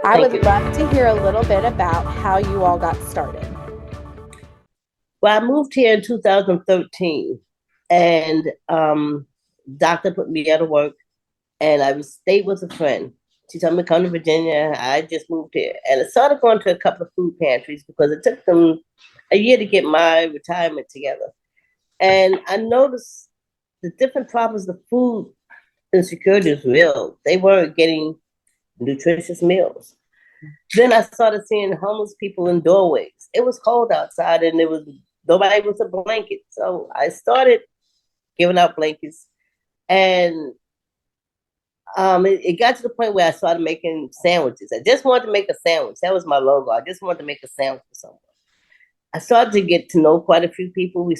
I Thank you. would love to hear a little bit about how you all got started. Well, I moved here in 2013, and doctor put me out of work, and I was stayed with a friend. She told me to come to Virginia. I just moved here, and I started going to a couple of food pantries because it took them a year to get my retirement together. And I noticed the different problems. The food insecurity is real. They weren't getting nutritious meals. Then I started seeing homeless people in doorways. It was cold outside, and there was nobody with a blanket. So I started giving out blankets, and it got to the point where I started making sandwiches. I just wanted to make a sandwich. That was my logo. I just wanted to make a sandwich for someone. I started to get to know quite a few people. I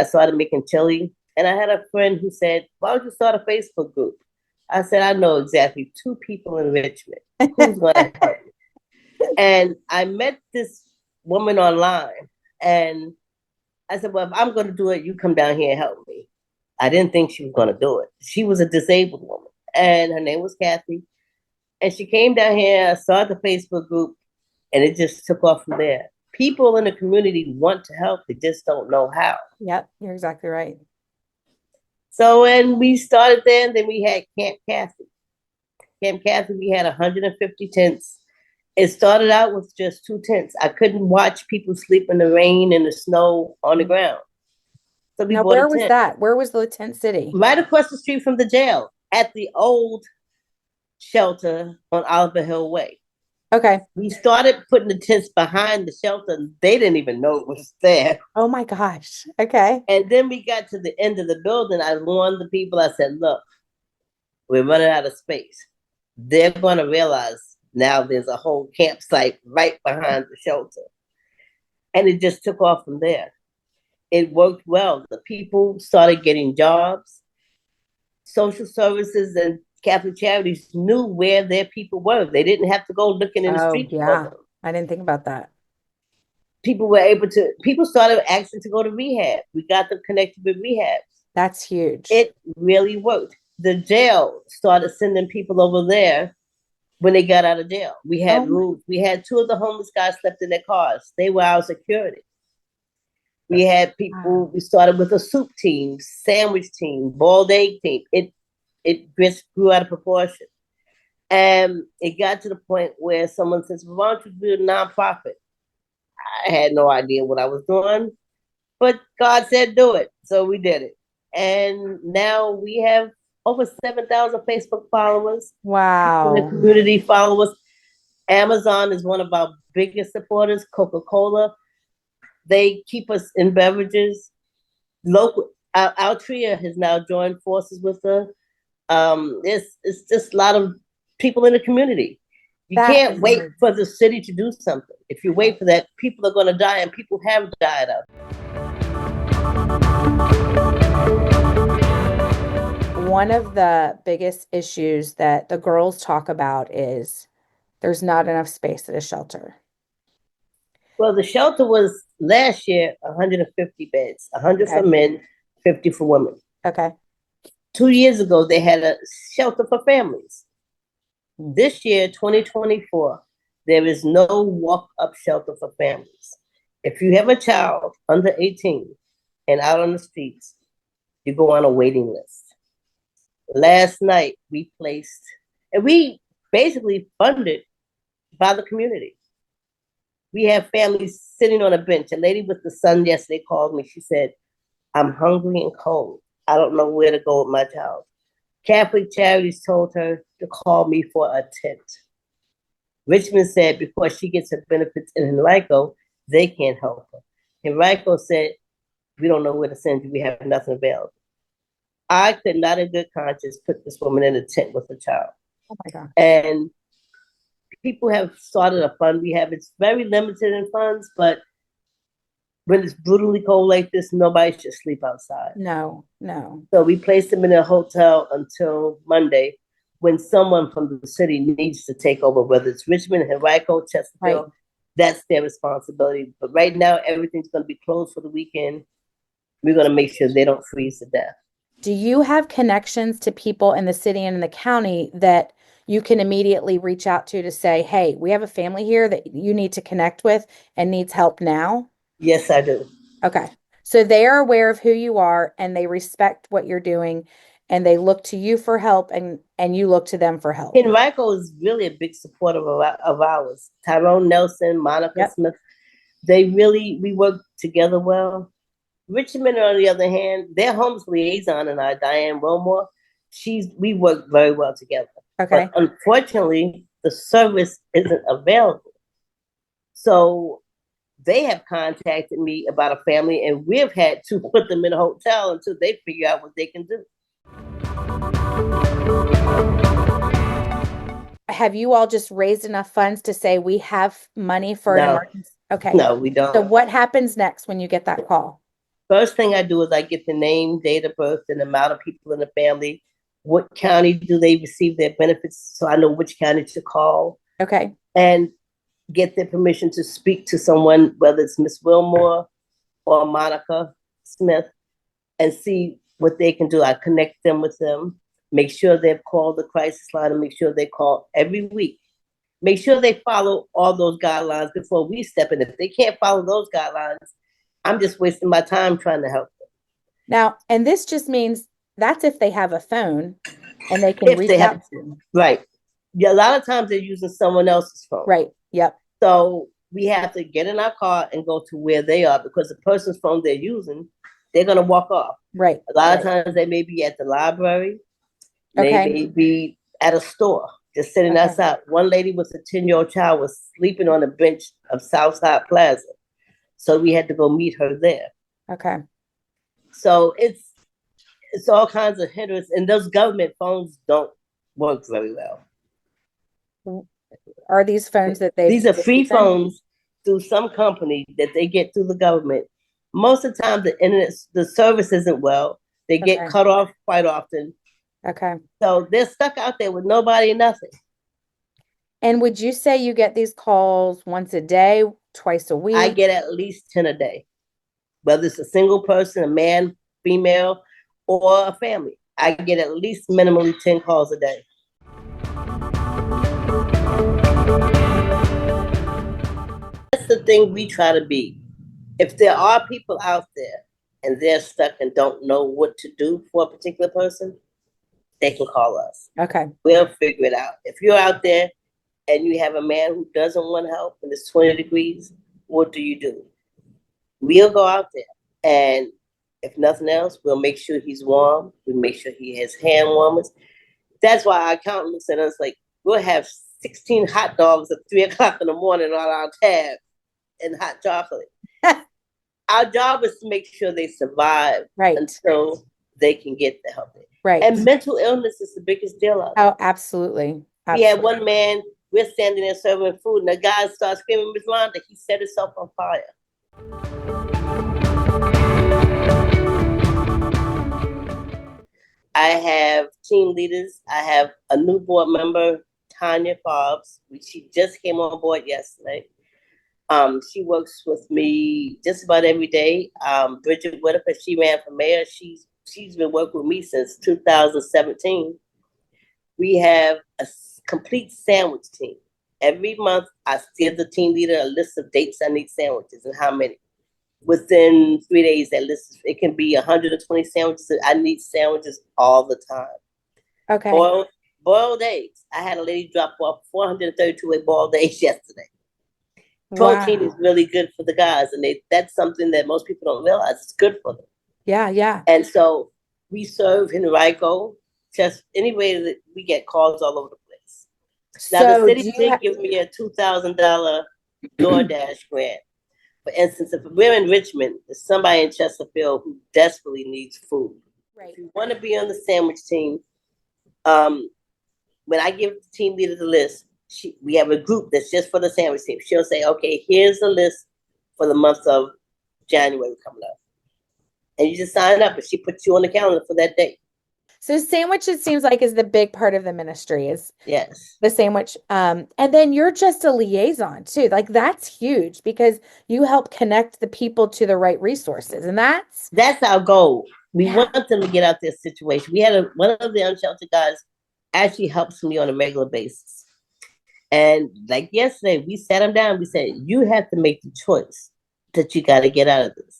started making chili, and I had a friend who said, "Why don't you start a Facebook group?" I said, "I know exactly two people in Richmond. Who's going to help me?" And I met this woman online, and I said, "Well, if I'm going to do it, you come down here and help me." I didn't think she was going to do it. She was a disabled woman, and her name was Kathy. And she came down here, I started the Facebook group, and it just took off from there. People in the community want to help, they just don't know how. Yep, you're exactly right. So when we started there, and then we had Camp Kathy. Camp Kathy, we had 150 tents. It started out with just two tents. I couldn't watch people sleep in the rain and the snow on the ground. So we Now, bought a where was tent that? Where was the tent city? right across the street from the jail at the old shelter on Oliver Hill Way. Okay. We started putting the tents behind the shelter. And they didn't even know it was there. Oh my gosh. Okay. And then we got to the end of the building. I warned the people, I said, "Look, we're running out of space. They're going to realize now there's a whole campsite right behind the shelter." And it just took off from there. It worked well. The people started getting jobs. Social services and Catholic Charities knew where their people were. They didn't have to go looking in the Oh, streets for yeah. them. I didn't think about that. People started asking to go to rehab. We got them connected with rehab. That's huge. It really worked. The jail started sending people over there when they got out of jail. We Oh had my. rules. We had two of the homeless guys slept in their cars. They were our security. We had people. Wow. We started with a soup team, sandwich team, boiled egg team. It just grew out of proportion, and it got to the point where someone says, "Well, why don't you do a nonprofit?" I had no idea what I was doing, but God said do it, so we did it. And now we have over 7,000 Facebook followers. People in the Wow. community follow us. Amazon is one of our biggest supporters. Coca-Cola, they keep us in beverages. Local, Altria has now joined forces with us. It's just a lot of people in the community. You That can't is wait amazing. for the city to do something. If you wait for that, people are going to die, and people have died out. One of the biggest issues that the girls talk about is there's not enough space at a shelter. Well, the shelter was last year 150 beds, 100 for Okay. men, 50 for women. Okay. 2 years ago, they had a shelter for families. Hmm. This year, 2024, there is no walk-up shelter for families. If you have a child under 18 and out on the streets, you go on a waiting list. Last night, and we basically funded by the community. We have families sitting on a bench. A lady with the son yesterday called me. She said, "I'm hungry and cold. I don't know where to go with my child." Catholic Charities told her to call me for a tent. Richmond said because she gets her benefits in Henrico, they can't help her. Henrico said, "We don't know where to send you. We have nothing available." I could not in good conscience put this woman in a tent with a child. Oh my gosh. And people have started a fund. It's very limited in funds, but when it's brutally cold like this, nobody should sleep outside. No, no. So we placed them in a hotel until Monday when someone from the city needs to take over, whether it's Richmond, Henrico, Right. Chesterfield, that's their responsibility. But right now, everything's going to be closed for the weekend. We're going to make sure they don't freeze to death. Do you have connections to people in the city and in the county that you can immediately reach out to say, hey, we have a family here that you need to connect with and needs help now? Yes, I do. Okay. So they are aware of who you are and they respect what you're doing and they look to you for help and you look to them for help. Henrico is really a big supporter of ours. Tyrone Nelson, Monica Yep. Smith, we work together well. Richmond, on the other hand, their homeless liaison and I, Diane Wilmore, we work very well together. Okay. But unfortunately, the service isn't available. So they have contacted me about a family, and we've had to put them in a hotel until they figure out what they can do. Have you all just raised enough funds to say we have money for an No, emergency? Okay. no, we So don't. what happens next when you get that call? First thing I do is I get the name, date of birth, and amount of people in the family. What county do they receive their benefits? So I know which county to call. Okay. And get their permission to speak to someone, whether it's Miss Wilmore or Monica Smith, and see what they can do. I connect them with them, make sure they've called the crisis line, and make sure they call every week. Make sure they follow all those guidelines before we step in. If they can't follow those guidelines, I'm just wasting my time trying to help them. Now, and this just means that's if they have a phone and they can If reach they out have, to them. right. Yeah, a lot of times they're using someone else's phone. Right. Yep. So we have to get in our car and go to where they are because the person's phone they're using, they're going to walk off. Right. A lot of times they may be at the library. Okay. They may be at a store, just sitting outside. One lady with a 10-year-old child was sleeping on a bench of Southside Plaza. So we had to go meet her there. Okay. So it's all kinds of hindrance. And those government phones don't work very well. Are these phones that These are free phones through some company that they get through the government. Most of the time, the service isn't well. They get cut off quite often. Okay. So they're stuck out there with nobody and nothing. And would you say you get these calls once a day, twice a week? I get at least 10 a day, whether it's a single person, a man, female, or a family. I get at least minimally 10 calls a day. That's the thing we try to be. If there are people out there and they're stuck and don't know what to do for a particular person, they can call us. Okay. We'll figure it out. If you're out there and you have a man who doesn't want help and it's 20 degrees, what do? We'll go out there. And if nothing else, we'll make sure he's warm. We'll make sure he has hand warmers. That's why our accountant looks at us like, we'll have 16 hot dogs at 3 o'clock in the morning on our tab and hot chocolate. Our job is to make sure they survive until they can get the help. Right. And mental illness is the biggest deal out there. Oh, absolutely. We had one man, we're standing there serving food, and the guy starts screaming, Miss Rhonda, he set himself on fire. I have team leaders. I have a new board member, Tanya Fobbs. She just came on board yesterday. She works with me just about every day. Bridget Whitaker, she ran for mayor. She's been working with me since 2017. We have a complete sandwich team. Every month, I give the team leader a list of dates I need sandwiches and how many. Within 3 days, that list, it can be 120 sandwiches. I need sandwiches all the time. Okay. Boiled eggs. I had a lady drop off 432 boiled eggs yesterday. Protein is really good for the guys, and that's something that most people don't realize. It's good for them. Yeah, yeah. And so we serve in Henrico. Just anyway that we get calls all over the place. Now the city did give me a $2,000 DoorDash grant. For instance, if we're in Richmond, there's somebody in Chesterfield who desperately needs food. Right. If you want to be on the sandwich team, when I give the team leader the list, we have a group that's just for the sandwich team. She'll say, okay, here's the list for the month of January coming up. And you just sign up and she puts you on the calendar for that day. So sandwich, it seems like, is the big part of the ministry is yes, the sandwich. And then you're just a liaison too. Like that's huge because you help connect the people to the right resources. And that's our goal. We want them to get out this situation. We had one of the unsheltered guys actually helps me on a regular basis. And like yesterday, we sat him down. We said, "You have to make the choice that you got to get out of this."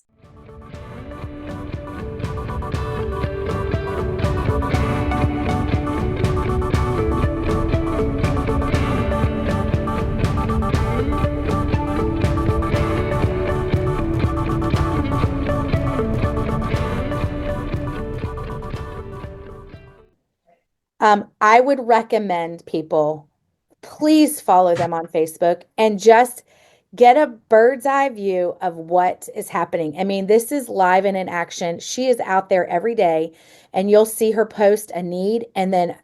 I would recommend people, please follow them on Facebook and just get a bird's eye view of what is happening. I mean, this is live and in action. She is out there every day, and you'll see her post a need. And then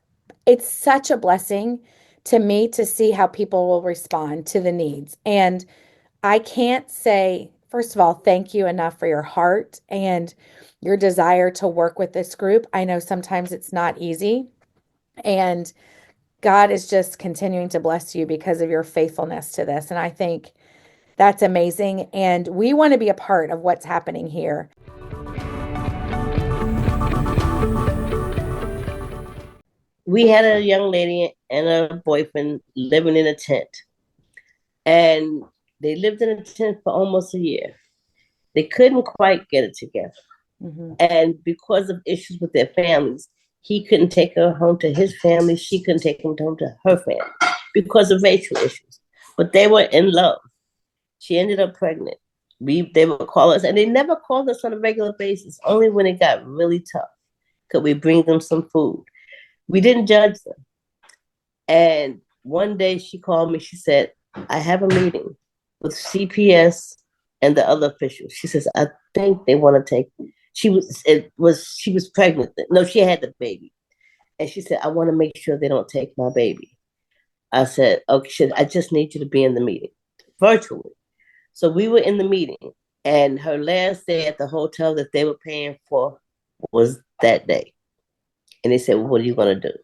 it's such a blessing to me to see how people will respond to the needs. And I can't say, first of all, thank you enough for your heart and your desire to work with this group. I know sometimes it's not easy. And God is just continuing to bless you because of your faithfulness to this. And I think that's amazing. And we want to be a part of what's happening here. We had a young lady and a boyfriend living in a tent, and they lived in a tent for almost a year. They couldn't quite get it together. Mm-hmm. And because of issues with their families, he couldn't take her home to his family. She couldn't take him home to her family because of racial issues. But they were in love. She ended up pregnant. They would call us, and they never called us on a regular basis. Only when it got really tough could we bring them some food. We didn't judge them. And one day she called me. She said, "I have a meeting with CPS and the other officials." She says, "I think they want to take." She was pregnant. No, she had the baby, and she said, "I want to make sure they don't take my baby." I said, "Okay, I just need you to be in the meeting virtually." So we were in the meeting, and her last day at the hotel that they were paying for was that day. And they said, "Well, what are you going to do?"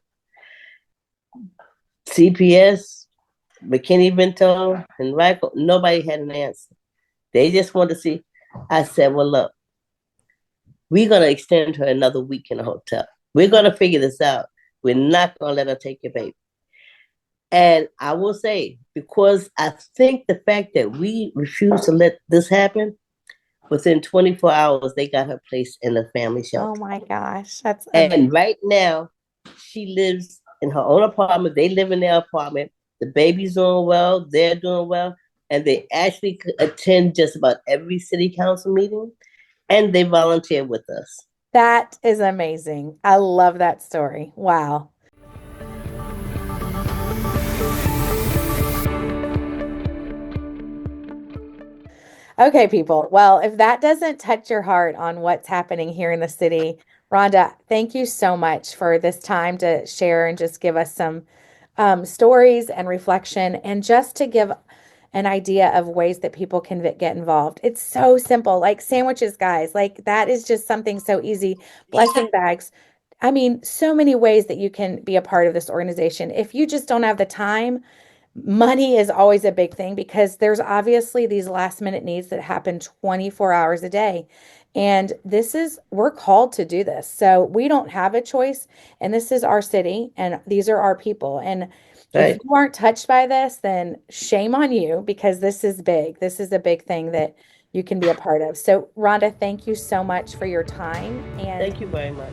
CPS, McKinney-Vento, and Rifle, nobody had an answer. They just wanted to see. I said, "Well, look, we're going to extend her another week in the hotel. We're going to figure this out. We're not going to let her take your baby." And I will say, because I think the fact that we refused to let this happen, within 24 hours, they got her placed in a family shelter. Oh my gosh, that's amazing. And right now, she lives in her own apartment. They live in their apartment. The baby's doing well. They're doing well. And they actually attend just about every city council meeting. And they volunteer with us. That is amazing. I love that story. Wow. Okay, people. Well, if that doesn't touch your heart on what's happening here in the city, Rhonda, thank you so much for this time to share and just give us some stories and reflection and just to give an idea of ways that people can get involved. It's so simple, like sandwiches, guys. Like that is just something so easy. Blessing bags. I mean, so many ways that you can be a part of this organization. If you just don't have the time, money is always a big thing because there's obviously these last minute needs that happen 24 hours a day. And we're called to do this. So we don't have a choice. And this is our city and these are our people. And if Right. you aren't touched by this, then shame on you because this is big. This is a big thing that you can be a part of. So, Rhonda, thank you so much for your time. And Thank you very much.